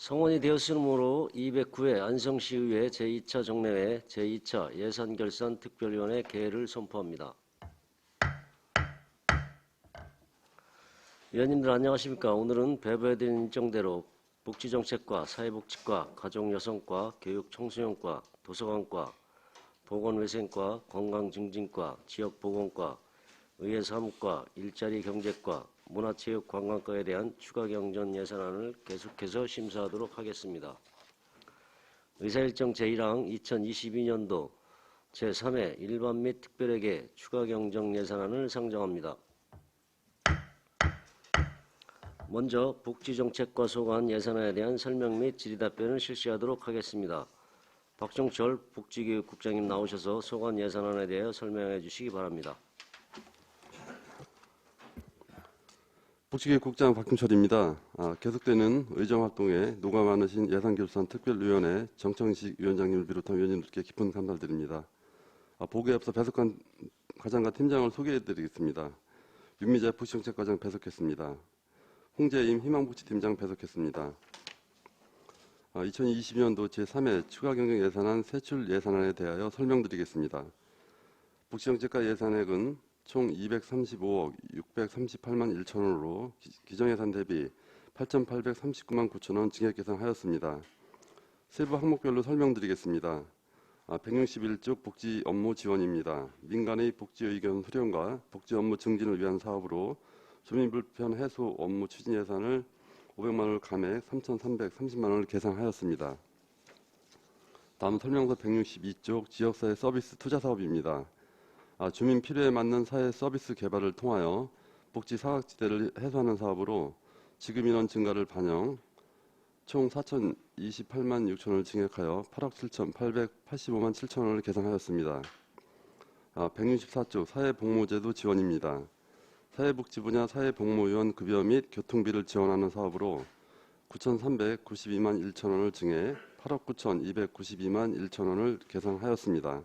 성원이 되었으므로 209회 안성시의회 제2차 정례회 제2차 예산결산 특별위원회 개회를 선포합니다. 위원님들 안녕하십니까. 오늘은 배부해드린 일정대로 복지정책과 사회복지과, 가족여성과, 교육청소년과, 도서관과, 보건위생과, 건강증진과, 지역보건과, 의회사무과, 일자리경제과, 문화체육관광과에 대한 추가경정 예산안을 계속해서 심사하도록 하겠습니다. 의사일정 제1항 2022년도 제3회 일반 및 특별회계 추가경정 예산안을 상정합니다. 먼저 복지정책과 소관 예산안에 대한 설명 및 질의답변을 실시하도록 하겠습니다. 박종철 복지교육국장님 나오셔서 소관 예산안에 대해 설명해 주시기 바랍니다. 복지교육국장 박종철입니다. 계속되는 의정활동에 노가 많으신 예산결산 특별위원회 정청식 위원장님을 비롯한 위원님들께 깊은 감사를 드립니다. 보고에 앞서 배석한 과장과 팀장을 소개해드리겠습니다. 윤미재 복지정책과장 배석했습니다. 홍재임 희망복지팀장 배석했습니다. 2020년도 제3회 추가경정 예산안 세출 예산안에 대하여 설명드리겠습니다. 복지정책과 예산액은 총 235억 638만 1천원으로 기정예산 대비 8,839만 9천원 증액 계산하였습니다. 세부 항목별로 설명드리겠습니다. 161쪽 복지 업무 지원입니다. 민간의 복지 의견 수렴과 복지 업무 증진을 위한 사업으로 주민 불편 해소 업무 추진 예산을 500만원을 감액 3,330만원을 계산하였습니다. 다음 설명서 162쪽 지역사회 서비스 투자 사업입니다. 주민 필요에 맞는 사회 서비스 개발을 통하여 복지 사각지대를 해소하는 사업으로 지급 인원 증가를 반영 총 4,028만 6천원을 증액하여 8억 7,885만 7천원을 계산하였습니다. 164쪽 사회복무제도 지원입니다. 사회복지 분야 사회복무요원 급여 및 교통비를 지원하는 사업으로 9,392만 1천원을 증액 8억 9,292만 1천원을 계산하였습니다.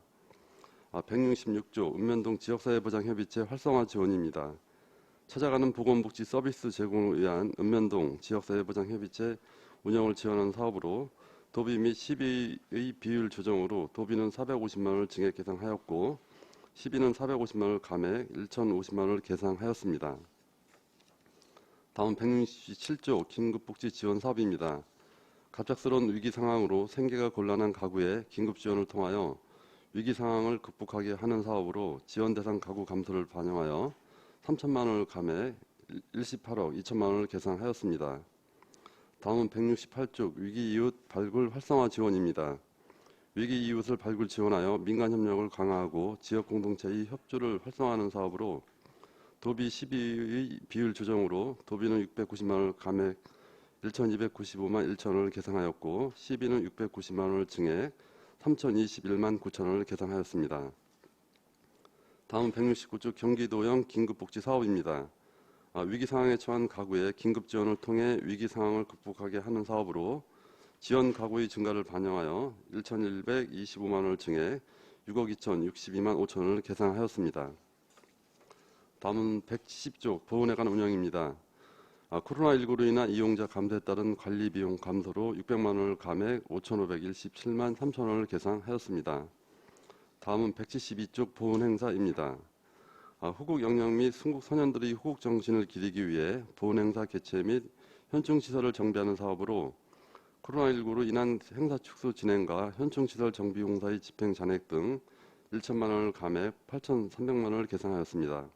166조 읍면동 지역사회보장협의체 활성화 지원입니다. 찾아가는 보건복지 서비스 제공을 위한 읍면동 지역사회보장협의체 운영을 지원하는 사업으로 도비 및 시비의 비율 조정으로 도비는 450만원을 증액 계산하였고 시비는 450만원을 감액 1,050만원을 계산하였습니다. 다음 167조 긴급복지 지원 사업입니다. 갑작스러운 위기 상황으로 생계가 곤란한 가구에 긴급 지원을 통하여 위기 상황을 극복하게 하는 사업으로 지원 대상 가구 감소를 반영하여 3천만원을 감액 18억 2천만원을 계산하였습니다. 다음은 168쪽 위기 이웃 발굴 활성화 지원입니다. 위기 이웃을 발굴 지원하여 민간 협력을 강화하고 지역 공동체의 협조를 활성화하는 사업으로 도비 12의 비율 조정으로 도비는 690만원을 감액 1,295만 1천원을 계산하였고 시비는 690만원을 증액 3,021만 9천원을 계산하였습니다. 다음 169쪽 경기도형 긴급복지 사업입니다. 위기 상황에 처한 가구에 긴급 지원을 통해 위기 상황을 극복하게 하는 사업으로 지원 가구의 증가를 반영하여 1,125만원을 증액 6억 2,062만 5천원을 계산하였습니다. 다음은 170쪽 보훈에 관한 운영입니다. 코로나19로 인한 이용자 감소에 따른 관리 비용 감소로 600만원을 감액 5,517만 3천원을 계산하였습니다. 다음은 172쪽 보훈 행사입니다. 후국 영령 및 순국 선현들의 후국 정신을 기리기 위해 보훈 행사 개최 및 현충 시설을 정비하는 사업으로 코로나19로 인한 행사 축소 진행과 현충 시설 정비 공사의 집행 잔액 등 1천만원을 감액 8,300만원을 계산하였습니다.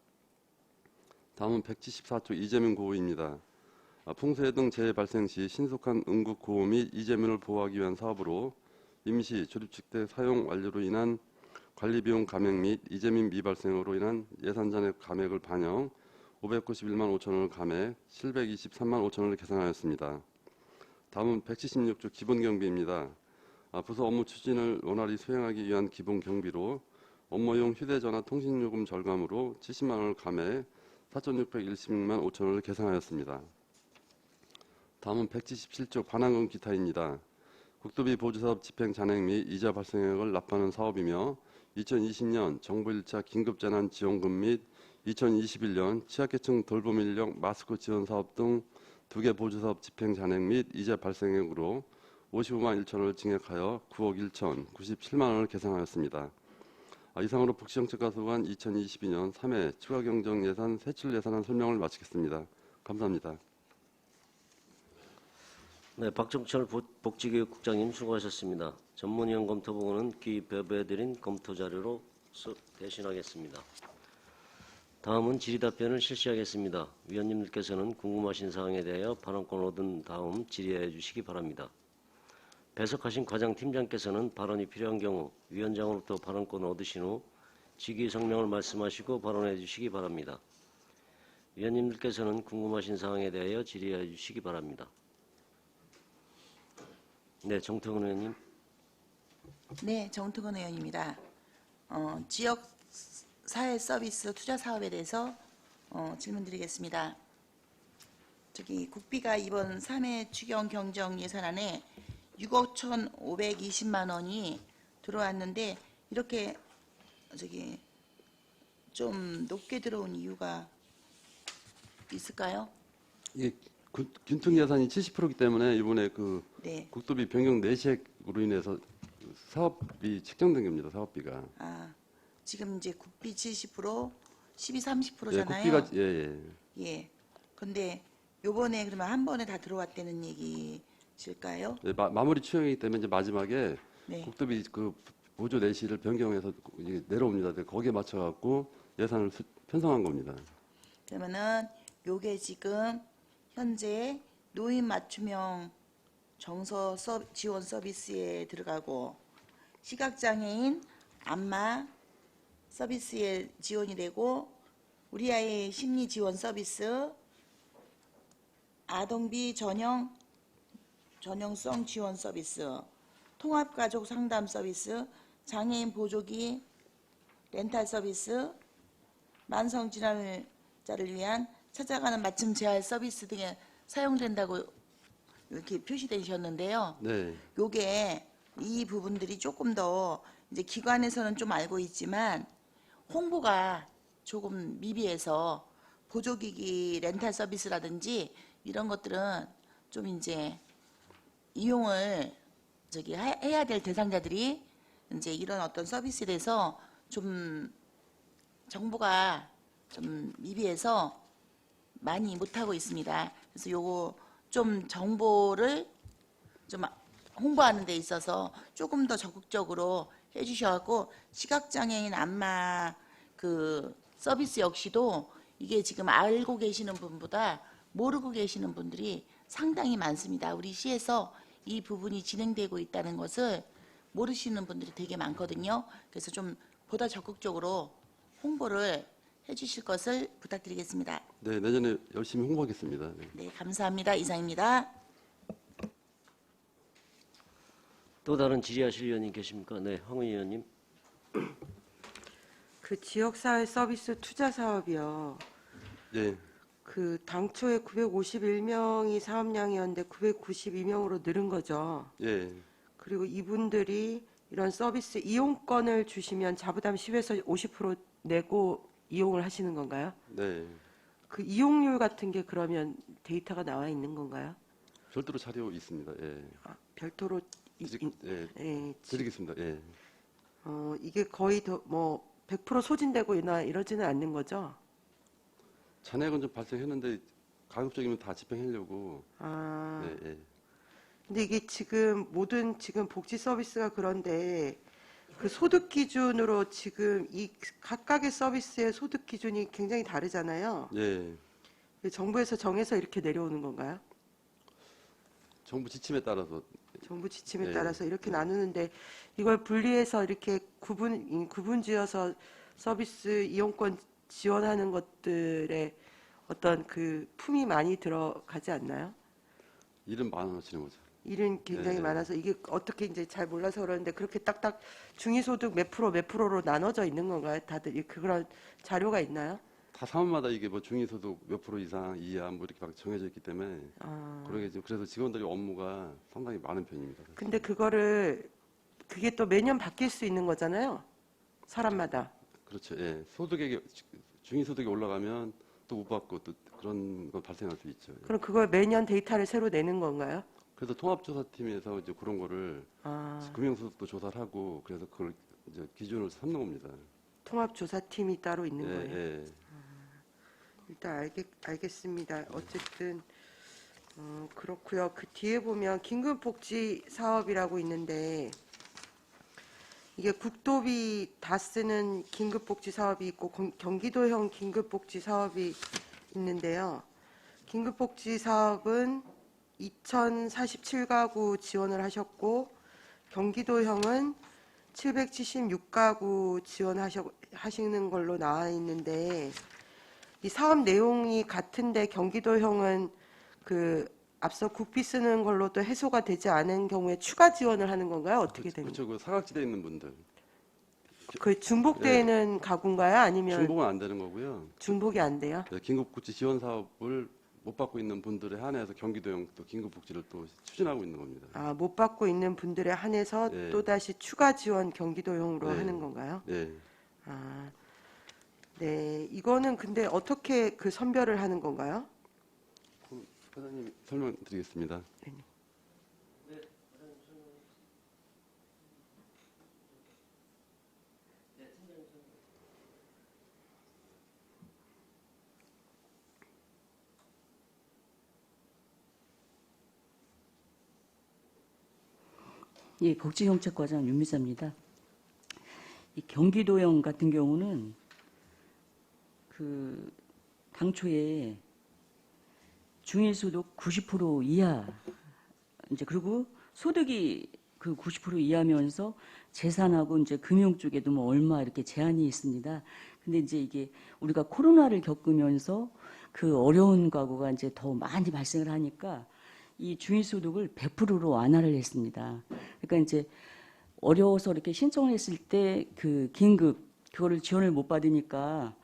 다음은 174쪽 이재민 고호입니다. 풍수해 등 재해 발생 시 신속한 응급 구호 및 이재민을 보호하기 위한 사업으로 임시 조립축대 사용 완료로 인한 관리비용 감액 및 이재민 미발생으로 인한 예산잔액 감액을 반영 591만 5천원을 감액 723만 5천원을 계산하였습니다. 다음은 176조 기본경비입니다. 부서 업무 추진을 원활히 수행하기 위한 기본경비로 업무용 휴대전화 통신요금 절감으로 70만원을 감액 4,616만 5천원을 계산하였습니다. 다음은 177조 관한금 기타입니다. 국도비 보조사업 집행 잔액 및 이자 발생액을 납부하는 사업이며 2020년 정부 1차 긴급재난지원금 및 2021년 취약계층 돌봄인력 마스크 지원 사업 등 2개 보조사업 집행 잔액 및 이자 발생액으로 55만 1천원을 증액하여 9억 1천 97만 원을 계상하였습니다. 이상으로 복지정책과 소관 2022년 3회 추가경정예산 세출 예산안 설명을 마치겠습니다. 감사합니다. 네, 박정철 복지교육국장님 수고하셨습니다. 전문위원 검토 보고는 기배부해드린 검토 자료로 대신하겠습니다. 다음은 질의답변을 실시하겠습니다. 위원님들께서는 궁금하신 사항에 대하여 발언권 얻은 다음 질의해 주시기 바랍니다. 배석하신 과장팀장께서는 발언이 필요한 경우 위원장으로부터 발언권을 얻으신 후 직위 성명을 말씀하시고 발언해 주시기 바랍니다. 위원님들께서는 궁금하신 사항에 대하여 질의해 주시기 바랍니다. 네, 정태근 의원님. 네, 정특원 의원입니다. 지역 사회 서비스 투자 사업에 대해서 질문드리겠습니다. 국비가 이번 3회 추경 경정 예산안에 6억 1,520만 원이 들어왔는데 이렇게 좀 높게 들어온 이유가 있을까요? 이게 균등 예산이 70%이기 때문에 이번에 네. 국도비 변경 내시액으로 인해서 사업비 책정된 겁니다. 사업비가. 지금 이제 국비 70%, 12, 30%잖아요. 예, 국비가 예. 예. 근데 요번에 그러면 한 번에 다 들어왔다는 얘기실까요? 예, 마무리 추경이기 때문에 이제 마지막에 네. 국도비 보조 내시를 변경해서 이제 내려옵니다. 거기에 맞춰 갖고 예산을 편성한 겁니다. 그러면은 요게 지금 현재 노인 맞춤형 정서 지원 서비스에 들어가고 시각장애인 안마 서비스에 지원이 되고 우리 아이 심리 지원 서비스 아동비 전형성 지원 서비스 통합가족 상담 서비스 장애인 보조기 렌탈 서비스 만성질환자를 위한 찾아가는 맞춤 재활 서비스 등에 사용된다고 이렇게 표시되셨는데요. 네. 요게 이 부분들이 조금 더 이제 기관에서는 좀 알고 있지만 홍보가 조금 미비해서 보조기기 렌탈 서비스라든지 이런 것들은 좀 이제 이용을 해야 될 대상자들이 이제 이런 어떤 서비스에 대해서 좀 정보가 좀 미비해서 많이 못하고 있습니다. 그래서 요거 좀 정보를 좀 홍보하는 데 있어서 조금 더 적극적으로 해주셔갖고 시각장애인 안마 서비스 역시도 이게 지금 알고 계시는 분보다 모르고 계시는 분들이 상당히 많습니다. 우리 시에서 이 부분이 진행되고 있다는 것을 모르시는 분들이 되게 많거든요. 그래서 좀 보다 적극적으로 홍보를 해주실 것을 부탁드리겠습니다. 네, 내년에 열심히 홍보하겠습니다. 네. 네, 감사합니다. 이상입니다. 또 다른 질의하실 의원님 계십니까? 네, 황 의원님. 지역사회 서비스 투자 사업이요. 예. 당초에 951명이 사업량이었는데 992명으로 늘은 거죠. 예. 그리고 이분들이 이런 서비스 이용권을 주시면 자부담 10에서 50% 내고 이용을 하시는 건가요? 네. 이용률 같은 게 그러면 데이터가 나와 있는 건가요? 별도로 자료 있습니다. 예. 별도로 예. 드리겠습니다. 예. 이게 거의 더 100% 소진되고 이러지는 않는 거죠? 잔액은 좀 발생했는데 가급적이면 다 집행하려고. 예. 근데 이게 지금 모든 복지 서비스가 그런데 소득 기준으로 지금 이 각각의 서비스의 소득 기준이 굉장히 다르잖아요. 예. 정부에서 정해서 이렇게 내려오는 건가요? 정부 지침에 따라서. 정부 지침에 네. 따라서 이렇게 나누는데 이걸 분리해서 이렇게 구분지어서 서비스 이용권 지원하는 것들에 어떤 품이 많이 들어가지 않나요? 일은 많아지는 거죠. 일은 굉장히 네. 많아서 이게 어떻게 이제 잘 몰라서 그러는데 그렇게 딱딱 중위소득 몇 프로로 나눠져 있는 건가요? 다들 그런 자료가 있나요? 다 사업마다 이게 중위소득 몇 프로 이상 이하 이렇게 막 정해져 있기 때문에 그래서 직원들이 업무가 상당히 많은 편입니다. 근데 그게 또 매년 바뀔 수 있는 거잖아요. 사람마다. 그렇죠. 예. 중위소득이 올라가면 또 못 받고 또 그런 건 발생할 수 있죠. 예. 그럼 그걸 매년 데이터를 새로 내는 건가요? 그래서 통합조사팀에서 이제 그런 거를 아, 금융소득도 조사를 하고 그래서 그걸 이제 기준으로 삼는 겁니다. 통합조사팀이 따로 있는 예, 거예요. 예. 일단 알겠습니다. 어쨌든 그렇고요. 그 뒤에 보면 긴급복지 사업이라고 있는데 이게 국도비 다 쓰는 긴급복지 사업이 있고 경기도형 긴급복지 사업이 있는데요. 긴급복지 사업은 2047가구 지원을 하셨고 경기도형은 776가구 지원하시는 걸로 나와 있는데 이 사업 내용이 같은데 경기도형은 그 앞서 국비 쓰는 걸로 또 해소가 되지 않은 경우에 추가 지원을 하는 건가요? 어떻게 되는 그렇죠. 그 사각지대에 있는 분들 그 중복되는 가구인가요? 아니면 중복은 안 되는 거고요. 중복이 안 돼요? 네, 긴급복지 지원 사업을 못 받고 있는 분들에 한해서 경기도형 또 긴급복지를 또 추진하고 있는 겁니다. 아, 못 받고 있는 분들에 한해서 네. 또다시 추가 지원 경기도형으로 네. 하는 건가요? 예. 아, 네. 이거는 근데 어떻게 그 선별을 하는 건가요? 사장님 설명드리겠습니다. 예, 복지정책과장 윤미자입니다. 이 경기도형 같은 경우는 그 당초에 중위소득 90% 이하 이제 그리고 소득이 그 90% 이하면서 재산하고 이제 금융 쪽에도 뭐 얼마 이렇게 제한이 있습니다. 근데 이제 이게 우리가 코로나를 겪으면서 그 어려운 가구가 이제 더 많이 발생을 하니까 이 중위소득을 100%로 완화를 했습니다. 그러니까 이제 어려워서 이렇게 신청을 했을 때 그 긴급 그거를 지원을 못 받으니까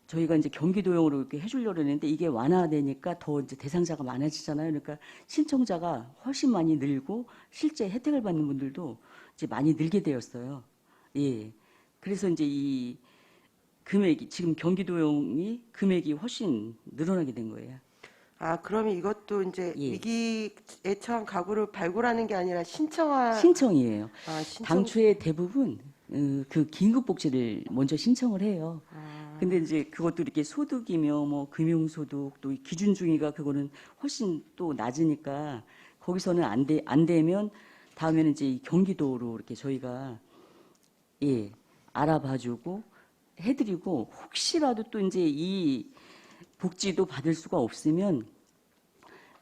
저희가 이제 경기도형으로 이렇게 해주려고 했는데 이게 완화되니까 더 이제 대상자가 많아지잖아요. 그러니까 신청자가 훨씬 많이 늘고 실제 혜택을 받는 분들도 이제 많이 늘게 되었어요. 예. 그래서 이제 이 금액이 지금 경기도형이 금액이 훨씬 늘어나게 된 거예요. 아, 그러면 이것도 이제 예. 위기에 처한 가구를 발굴하는 게 아니라 신청한 신청이에요. 아, 신청 당초에 대부분 그 긴급복지를 먼저 신청을 해요. 근데 이제 그것도 이렇게 소득이며 뭐 금융소득 또 기준 중위가 그거는 훨씬 또 낮으니까 거기서는 안 되면 다음에는 이제 이 경기도로 이렇게 저희가 예 알아봐주고 해드리고 혹시라도 또 이제 이 복지도 받을 수가 없으면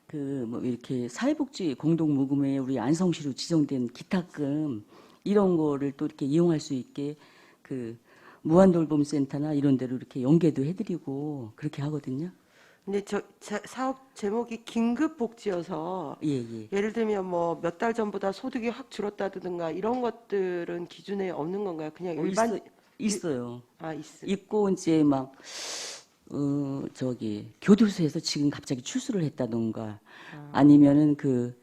그 뭐 이렇게 사회복지 공동모금회 우리 안성시로 지정된 기탁금 이런 거를 또 이렇게 이용할 수 있게 그 무한돌봄센터나 이런 데로 이렇게 연계도 해드리고 그렇게 하거든요. 근데 사업 제목이 긴급복지여서 예, 예. 예를 들면 뭐 몇 달 전보다 소득이 확 줄었다든가 이런 것들은 기준에 없는 건가요? 그냥 일반 있어요. 아, 있고 이제 막 저기 교도소에서 지금 갑자기 출소를 했다던가 아니면은 그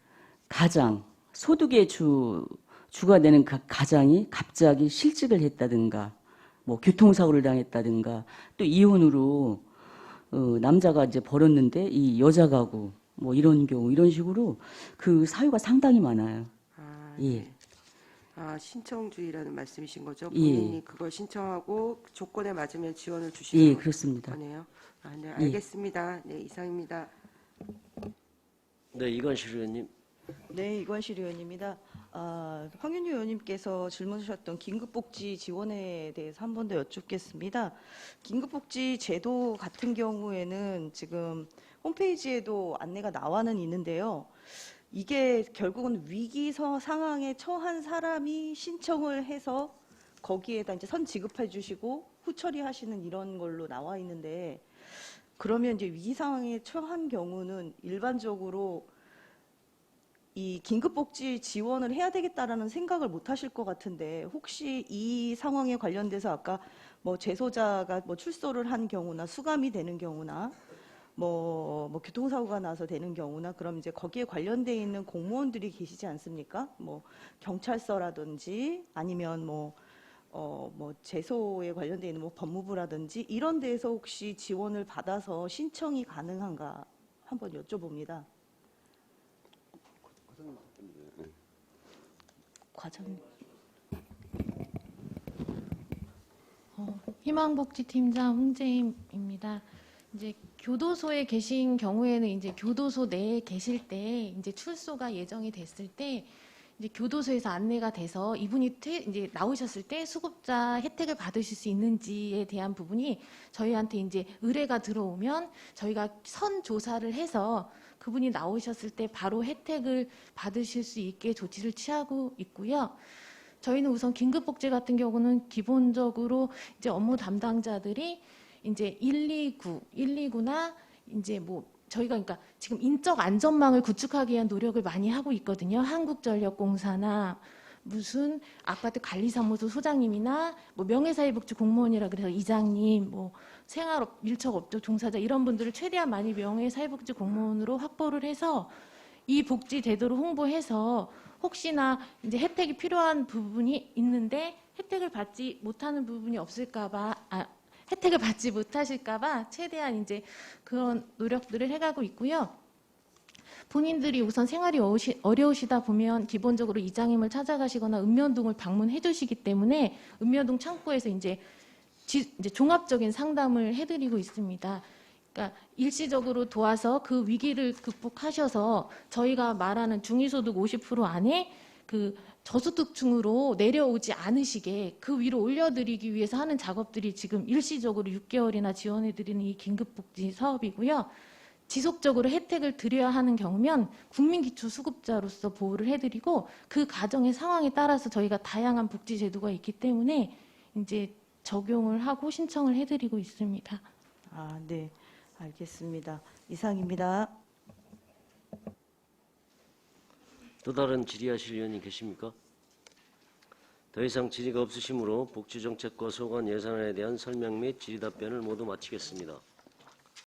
가장 소득의 주가 되는 가장이 갑자기 실직을 했다든가 뭐 교통사고를 당했다든가 또 이혼으로 남자가 이제 벌었는데 이 여자 가구 뭐 이런 경우 이런 식으로 그 사유가 상당히 많아요. 아, 예. 네. 아, 신청주의라는 말씀이신 거죠? 예. 본인이 그걸 신청하고 조건에 맞으면 지원을 예, 주시는 그렇습니다. 거네요. 아, 네, 예. 알겠습니다. 네, 이상입니다. 네, 이건실 의원님. 네, 이관실 의원입니다. 황윤희 의원님께서 질문 주셨던 긴급복지 지원에 대해서 한 번 더 여쭙겠습니다. 긴급복지 제도 같은 경우에는 지금 홈페이지에도 안내가 나와는 있는데요. 이게 결국은 위기 상황에 처한 사람이 신청을 해서 거기에다 이제 선 지급해 주시고 후처리하시는 이런 걸로 나와 있는데 그러면 이제 위기 상황에 처한 경우는 일반적으로 이 긴급복지 지원을 해야 되겠다라는 생각을 못 하실 것 같은데 혹시 이 상황에 관련돼서 아까 뭐 재소자가 뭐 출소를 한 경우나 수감이 되는 경우나 뭐 교통사고가 나서 되는 경우나 그럼 이제 거기에 관련돼 있는 공무원들이 계시지 않습니까? 뭐 경찰서라든지 아니면 뭐 뭐 제소에 관련돼 있는 뭐 법무부라든지 이런 데에서 혹시 지원을 받아서 신청이 가능한가 한번 여쭤봅니다. 과장. 희망복지팀장 홍재임입니다. 이제 교도소에 계신 경우에는 이제 교도소 내에 계실 때 이제 출소가 예정이 됐을 때 이제 교도소에서 안내가 돼서 이분이 이제 나오셨을 때 수급자 혜택을 받으실 수 있는지에 대한 부분이 저희한테 이제 의뢰가 들어오면 저희가 선 조사를 해서 그분이 나오셨을 때 바로 혜택을 받으실 수 있게 조치를 취하고 있고요. 저희는 우선 긴급복지 같은 경우는 기본적으로 이제 업무 담당자들이 이제 129나 이제 뭐 저희가 그러니까 지금 인적 안전망을 구축하기 위한 노력을 많이 하고 있거든요. 한국전력공사나 무슨 아파트 관리사무소 소장님이나 뭐 명예사회복지 공무원이라 그래서 이장님, 뭐 생활업 밀접업종 종사자 이런 분들을 최대한 많이 명예사회복지 공무원으로 확보를 해서 이 복지 제도를 홍보해서 혹시나 이제 혜택이 필요한 부분이 있는데 혜택을 받지 못하는 부분이 없을까봐 혜택을 받지 못하실까봐 최대한 이제 그런 노력들을 해가고 있고요. 본인들이 우선 생활이 어려우시다 보면 기본적으로 이장님을 찾아가시거나 읍면동을 방문해 주시기 때문에 읍면동 창구에서 이제 종합적인 상담을 해드리고 있습니다. 그러니까 일시적으로 도와서 그 위기를 극복하셔서 저희가 말하는 중위소득 50% 안에 그 저소득층으로 내려오지 않으시게 그 위로 올려드리기 위해서 하는 작업들이 지금 일시적으로 6개월이나 지원해드리는 이 긴급복지 사업이고요. 지속적으로 혜택을 드려야 하는 경우면 국민기초수급자로서 보호를 해드리고 그 가정의 상황에 따라서 저희가 다양한 복지 제도가 있기 때문에 이제 적용을 하고 신청을 해드리고 있습니다. 아, 네. 알겠습니다. 이상입니다. 또 다른 질의하실 의원님 계십니까? 더 이상 질의가 없으시므로 복지정책과 소관 예산안에 대한 설명 및 질의 답변을 모두 마치겠습니다.